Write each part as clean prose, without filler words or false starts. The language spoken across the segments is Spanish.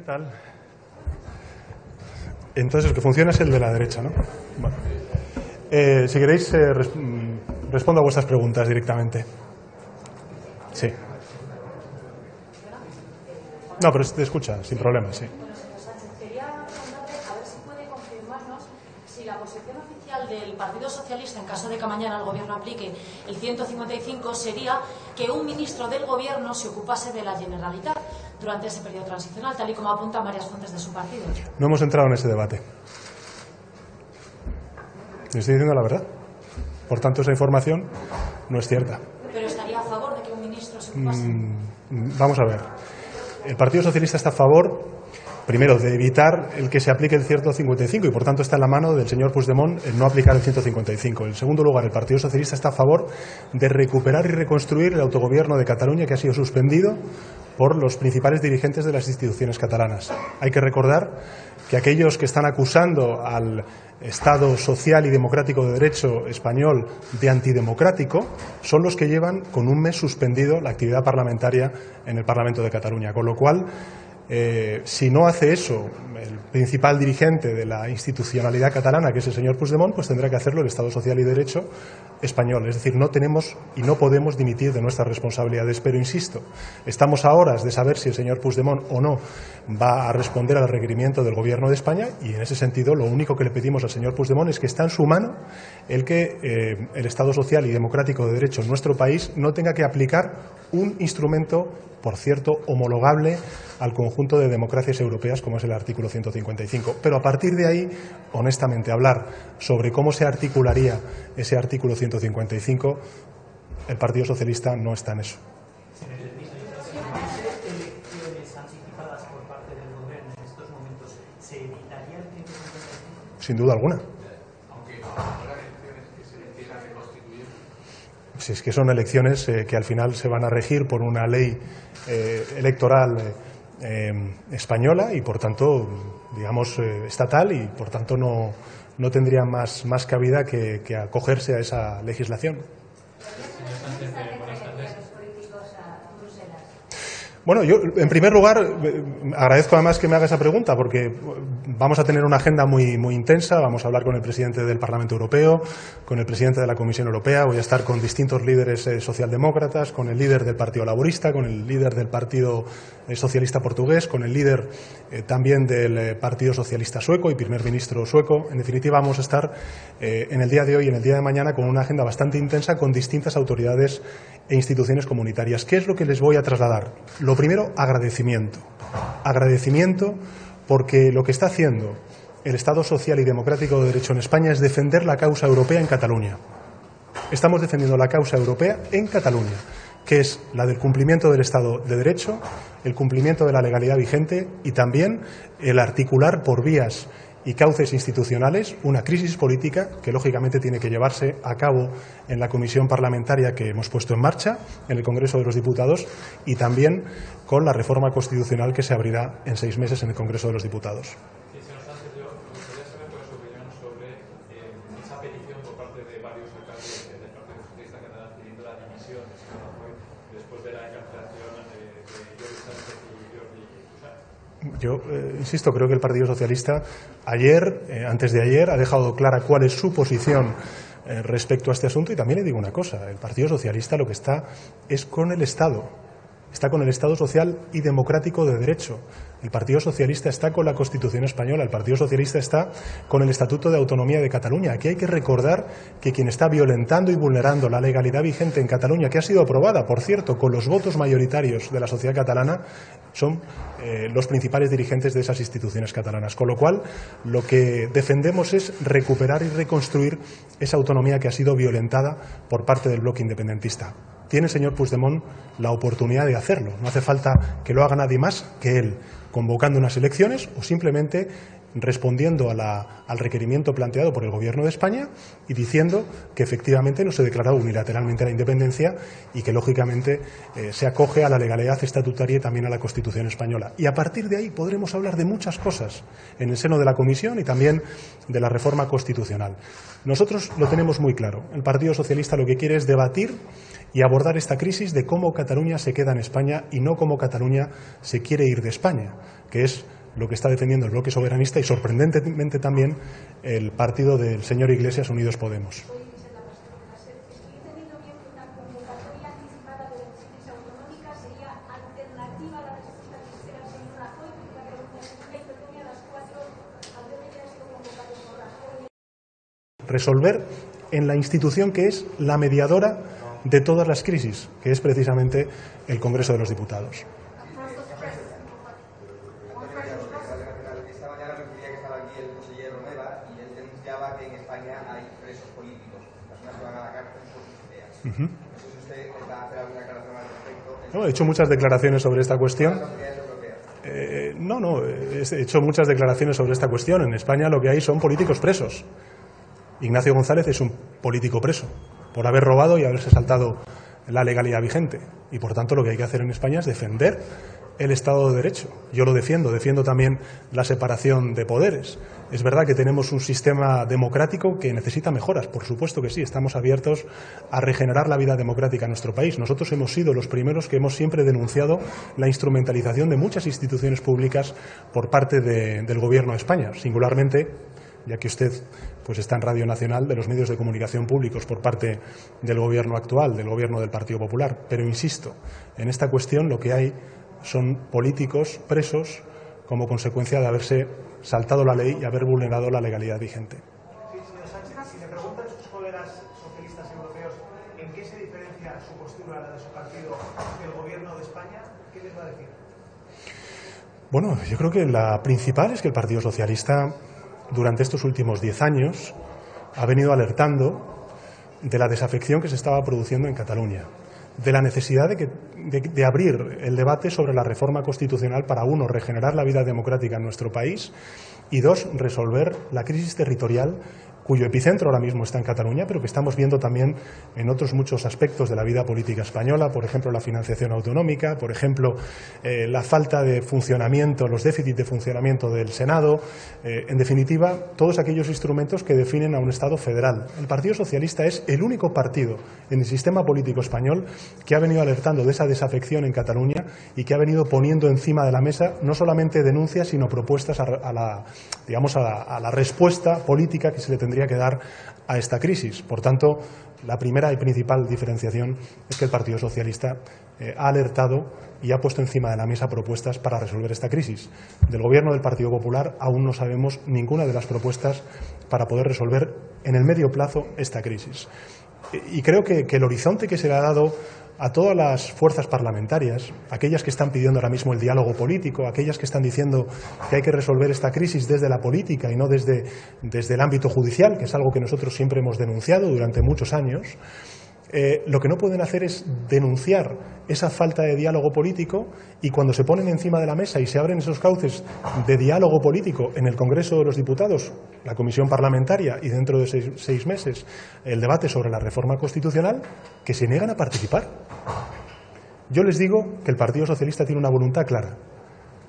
tal? Entonces el que funciona es el de la derecha, ¿no? Bueno. Si queréis, respondo a vuestras preguntas directamente. Sí. No, pero te escucha, sin problema, sí. Quería preguntarle a ver si puede confirmarnos si la posición oficial del Partido Socialista, en caso de que mañana el Gobierno aplique el 155, sería que un ministro del Gobierno se ocupase de la Generalitat durante ese periodo transicional, tal y como apuntan varias fuentes de su partido. No hemos entrado en ese debate. Le estoy diciendo la verdad. Por tanto, esa información no es cierta. ¿Pero estaría a favor de que un ministro se ocupase? Vamos a ver. El Partido Socialista está a favor, primero, de evitar el que se aplique el 155 y, por tanto, está en la mano del señor Puigdemont el no aplicar el 155. En segundo lugar, el Partido Socialista está a favor de recuperar y reconstruir el autogobierno de Cataluña, que ha sido suspendido por los principales dirigentes de las instituciones catalanas. Hay que recordar que aquellos que están acusando al Estado social y democrático de derecho español de antidemocrático son los que llevan con un mes suspendido la actividad parlamentaria en el Parlamento de Cataluña. Con lo cual, si no hace eso el principal dirigente de la institucionalidad catalana, que es el señor Puigdemont, pues tendrá que hacerlo el Estado social y de derecho español. Es decir, no tenemos y no podemos dimitir de nuestras responsabilidades. Pero, insisto, estamos a horas de saber si el señor Puigdemont o no va a responder al requerimiento del Gobierno de España, y en ese sentido lo único que le pedimos al señor Puigdemont es que está en su mano el que el Estado social y democrático de derecho en nuestro país no tenga que aplicar un instrumento, por cierto, homologable al conjunto de democracias europeas, como es el artículo 155. Pero a partir de ahí, honestamente, hablar sobre cómo se articularía ese artículo 155, el Partido Socialista no está en eso. Sin duda alguna. Si es que son elecciones que al final se van a regir por una ley electoral española y, por tanto, digamos, estatal, y por tanto no tendría más cabida que acogerse a esa legislación. Bueno, yo, en primer lugar, agradezco además que me haga esa pregunta, porque vamos a tener una agenda muy intensa. Vamos a hablar con el presidente del Parlamento Europeo, con el presidente de la Comisión Europea. Voy a estar con distintos líderes socialdemócratas, con el líder del Partido Laborista, con el líder del Partido Socialista Portugués, con el líder también del Partido Socialista Sueco y primer ministro sueco. En definitiva, vamos a estar en el día de hoy y en el día de mañana con una agenda bastante intensa con distintas autoridades e instituciones comunitarias. ¿Qué es lo que les voy a trasladar? Lo primero, agradecimiento. Agradecimiento porque lo que está haciendo el Estado social y democrático de derecho en España es defender la causa europea en Cataluña. Estamos defendiendo la causa europea en Cataluña, que es la del cumplimiento del Estado de Derecho, el cumplimiento de la legalidad vigente y también el articular por vías y cauces institucionales una crisis política que, lógicamente, tiene que llevarse a cabo en la comisión parlamentaria que hemos puesto en marcha en el Congreso de los Diputados, y también con la reforma constitucional que se abrirá en 6 meses en el Congreso de los Diputados. Sí, señor Sánchez, yo me gustaría saber cuál es su opinión sobre esa petición por parte de varios alcaldes del Partido Socialista catalán pidiendo la dimisión del señor Rajoy después de la encarcelación de Jordi Sánchez y Jordi Cuixart. Yo insisto, creo que el Partido Socialista antes de ayer, ha dejado clara cuál es su posición respecto a este asunto. Y también le digo una cosa: el Partido Socialista lo que está es con el Estado. Está con el Estado social y democrático de derecho. El Partido Socialista está con la Constitución española. El Partido Socialista está con el Estatuto de Autonomía de Cataluña. Aquí hay que recordar que quien está violentando y vulnerando la legalidad vigente en Cataluña, que ha sido aprobada, por cierto, con los votos mayoritarios de la sociedad catalana, son los principales dirigentes de esas instituciones catalanas. Con lo cual, lo que defendemos es recuperar y reconstruir esa autonomía que ha sido violentada por parte del bloque independentista. Tiene el señor Puigdemont la oportunidad de hacerlo. No hace falta que lo haga nadie más que él, convocando unas elecciones o simplemente respondiendo al requerimiento planteado por el Gobierno de España y diciendo que efectivamente no se declara unilateralmente la independencia y que, lógicamente, se acoge a la legalidad estatutaria y también a la Constitución española. Y a partir de ahí podremos hablar de muchas cosas en el seno de la Comisión y también de la reforma constitucional. Nosotros lo tenemos muy claro. El Partido Socialista lo que quiere es debatir y abordar esta crisis de cómo Cataluña se queda en España y no cómo Cataluña se quiere ir de España, que es lo que está defendiendo el bloque soberanista y, sorprendentemente también, el partido del señor Iglesias, Unidos Podemos. Resolver en la institución que es la mediadora de todas las crisis, que es precisamente el Congreso de los Diputados. Esta mañana me pedía que estaba aquí el consejero Romeva y él denunciaba que en España hay presos políticos, personas que van a la cárcel por sus ideas. No sé si usted va a hacer alguna declaración al respecto. He hecho muchas declaraciones sobre esta cuestión. He hecho muchas declaraciones sobre esta cuestión. En España lo que hay son políticos presos. Ignacio González es un político preso por haber robado y haberse saltado la legalidad vigente. Y por tanto lo que hay que hacer en España es defender el Estado de Derecho. Yo lo defiendo también la separación de poderes. Es verdad que tenemos un sistema democrático que necesita mejoras, por supuesto que sí, estamos abiertos a regenerar la vida democrática en nuestro país. Nosotros hemos sido los primeros que hemos siempre denunciado la instrumentalización de muchas instituciones públicas por parte del Gobierno de España, singularmente, ya que usted pues está en Radio Nacional, de los medios de comunicación públicos por parte del Gobierno actual, del Gobierno del Partido Popular. Pero insisto, en esta cuestión lo que hay son políticos presos como consecuencia de haberse saltado la ley y haber vulnerado la legalidad vigente. Sí, señor Sánchez, si le preguntan sus colegas socialistas europeos en qué se diferencia su postura, la de su partido, del Gobierno de España, ¿qué les va a decir? Bueno, yo creo que la principal es que el Partido Socialista, durante estos últimos 10 años, ha venido alertando de la desafección que se estaba produciendo en Cataluña, de la necesidad de abrir el debate sobre la reforma constitucional para, uno, regenerar la vida democrática en nuestro país y, dos, resolver la crisis territorial cuyo epicentro ahora mismo está en Cataluña, pero que estamos viendo también en otros muchos aspectos de la vida política española, por ejemplo, la financiación autonómica, por ejemplo, la falta de funcionamiento, los déficits de funcionamiento del Senado, en definitiva, todos aquellos instrumentos que definen a un Estado federal. El Partido Socialista es el único partido en el sistema político español que ha venido alertando de esa desafección en Cataluña y que ha venido poniendo encima de la mesa no solamente denuncias, sino propuestas a la respuesta política que se le tendría que dar a esta crisis. Por tanto, la primera y principal diferenciación es que el Partido Socialista ha alertado y ha puesto encima de la mesa propuestas para resolver esta crisis. Del Gobierno del Partido Popular aún no sabemos ninguna de las propuestas para poder resolver en el medio plazo esta crisis. Y creo que el horizonte que se le ha dado a todas las fuerzas parlamentarias, aquellas que están pidiendo ahora mismo el diálogo político, aquellas que están diciendo que hay que resolver esta crisis desde la política y no desde el ámbito judicial, que es algo que nosotros siempre hemos denunciado durante muchos años, lo que no pueden hacer es denunciar esa falta de diálogo político y cuando se ponen encima de la mesa y se abren esos cauces de diálogo político en el Congreso de los Diputados, la comisión parlamentaria y dentro de seis meses el debate sobre la reforma constitucional, que se niegan a participar. Yo les digo que el Partido Socialista tiene una voluntad clara.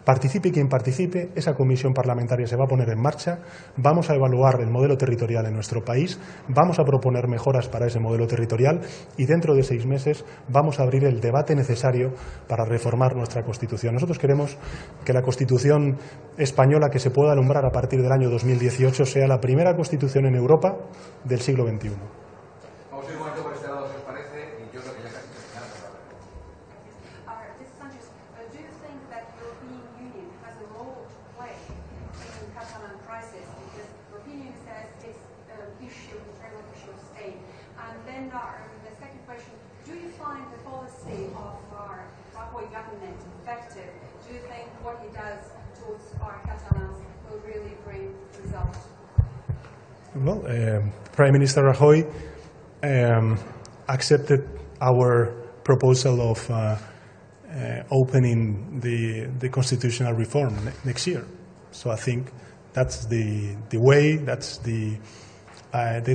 Participe quien participe, esa comisión parlamentaria se va a poner en marcha, vamos a evaluar el modelo territorial en nuestro país, vamos a proponer mejoras para ese modelo territorial y dentro de 6 meses vamos a abrir el debate necesario para reformar nuestra Constitución. Nosotros queremos que la Constitución española que se pueda alumbrar a partir del año 2018 sea la primera Constitución en Europa del siglo XXI. Vamos a ir un momento por este lado, si os parece, y yo creo que ya casi terminamos. The second question, do you find the policy of our Rajoy government effective? Do you think what he does towards our Catalans will really bring results? Well, Prime Minister Rajoy accepted our proposal of opening the constitutional reform next year. So I think that's the way, that's the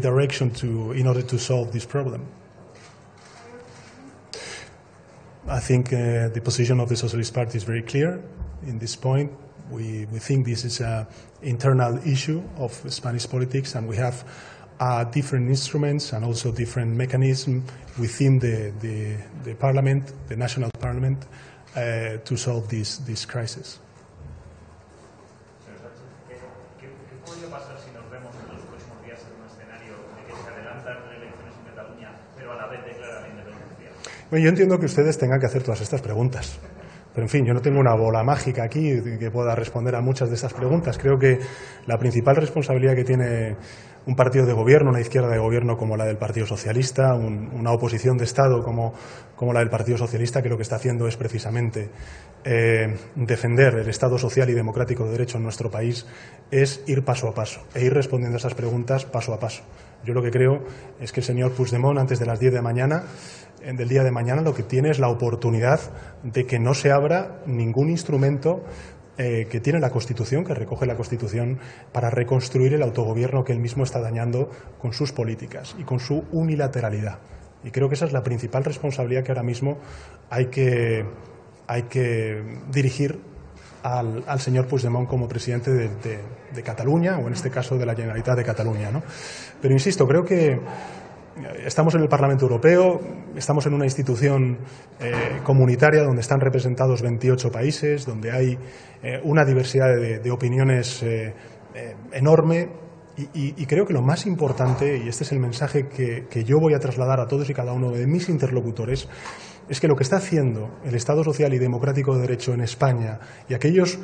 direction in order to solve this problem. I think the position of the Socialist Party is very clear in this point. We think this is an internal issue of Spanish politics, and we have different instruments and also different mechanisms within the parliament, the national parliament, to solve this crisis. nos vemos en los próximos días en un escenario de que se adelantan elecciones en Cataluña, pero a la vez declara la independencia. Bueno, yo entiendo que ustedes tengan que hacer todas estas preguntas. Pero, en fin, yo no tengo una bola mágica aquí que pueda responder a muchas de estas preguntas. Creo que la principal responsabilidad que tiene un partido de gobierno, una izquierda de gobierno como la del Partido Socialista, una oposición de Estado como la del Partido Socialista, que lo que está haciendo es precisamente defender el Estado social y democrático de derecho en nuestro país, es ir paso a paso e ir respondiendo a esas preguntas paso a paso. Yo lo que creo es que el señor Puigdemont, antes de las 10 de mañana, del día de mañana, lo que tiene es la oportunidad de que no se abra ningún instrumento que tiene la Constitución, que recoge la Constitución, para reconstruir el autogobierno que él mismo está dañando con sus políticas y con su unilateralidad. Y creo que esa es la principal responsabilidad que ahora mismo hay que dirigir al señor Puigdemont como presidente de Cataluña, o en este caso de la Generalitat de Cataluña, ¿no? Pero insisto, creo que estamos en el Parlamento Europeo, estamos en una institución comunitaria donde están representados 28 países, donde hay una diversidad de opiniones enorme, y creo que lo más importante, y este es el mensaje que yo voy a trasladar a todos y cada uno de mis interlocutores, es que lo que está haciendo el Estado social y democrático de derecho en España y aquellos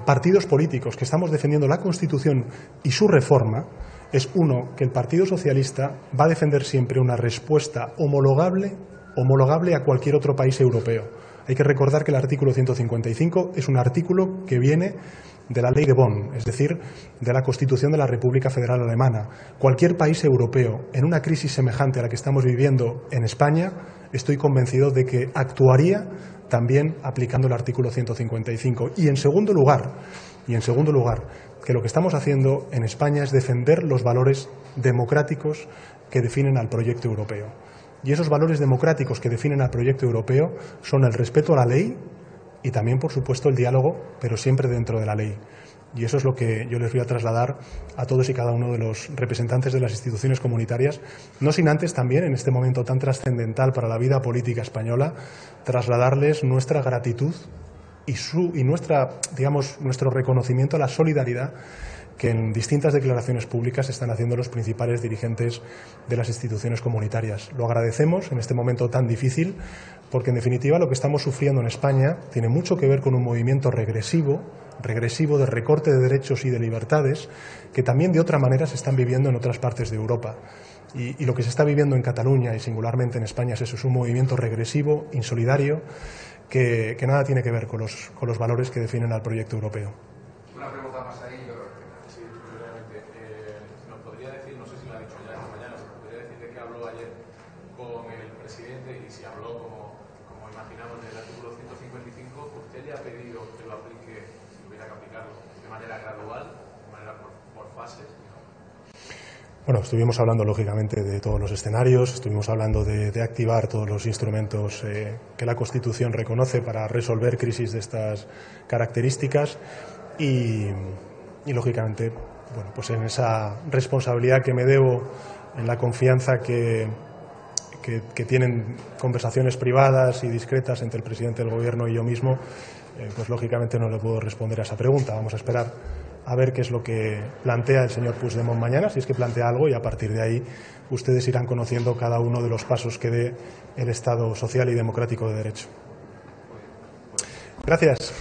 partidos políticos que estamos defendiendo la Constitución y su reforma es, uno, que el Partido Socialista va a defender siempre una respuesta homologable a cualquier otro país europeo. Hay que recordar que el artículo 155 es un artículo que viene de la Ley de Bonn, es decir, de la Constitución de la República Federal Alemana. Cualquier país europeo en una crisis semejante a la que estamos viviendo en España, estoy convencido de que actuaría también aplicando el artículo 155. Y en segundo lugar, que lo que estamos haciendo en España es defender los valores democráticos que definen al proyecto europeo. Y esos valores democráticos que definen al proyecto europeo son el respeto a la ley y también, por supuesto, el diálogo, pero siempre dentro de la ley. Y eso es lo que yo les voy a trasladar a todos y cada uno de los representantes de las instituciones comunitarias, no sin antes también, en este momento tan trascendental para la vida política española, trasladarles nuestra gratitud y nuestro reconocimiento a la solidaridad que en distintas declaraciones públicas están haciendo los principales dirigentes de las instituciones comunitarias. Lo agradecemos en este momento tan difícil, porque en definitiva lo que estamos sufriendo en España tiene mucho que ver con un movimiento regresivo de recorte de derechos y de libertades, que también de otra manera se están viviendo en otras partes de Europa. Y lo que se está viviendo en Cataluña y singularmente en España es eso, es un movimiento regresivo, insolidario, que nada tiene que ver con los valores que definen al proyecto europeo. Una pregunta más ahí. Sí, brevemente. ¿Nos podría decir, no sé si lo ha dicho ya esta mañana, ¿nos podría decir de qué habló ayer con el presidente y si habló, como imaginamos, del artículo 155, usted le ha pedido que lo aplique, si tuviera que aplicarlo, de manera gradual, de manera por fases? Bueno, estuvimos hablando lógicamente de todos los escenarios, estuvimos hablando de activar todos los instrumentos que la Constitución reconoce para resolver crisis de estas características y lógicamente, bueno, pues en esa responsabilidad que me debo, en la confianza que tienen conversaciones privadas y discretas entre el presidente del Gobierno y yo mismo, pues lógicamente no le puedo responder a esa pregunta. Vamos a esperar a ver qué es lo que plantea el señor Puigdemont mañana, si es que plantea algo, y a partir de ahí ustedes irán conociendo cada uno de los pasos que dé el Estado social y democrático de derecho. Gracias.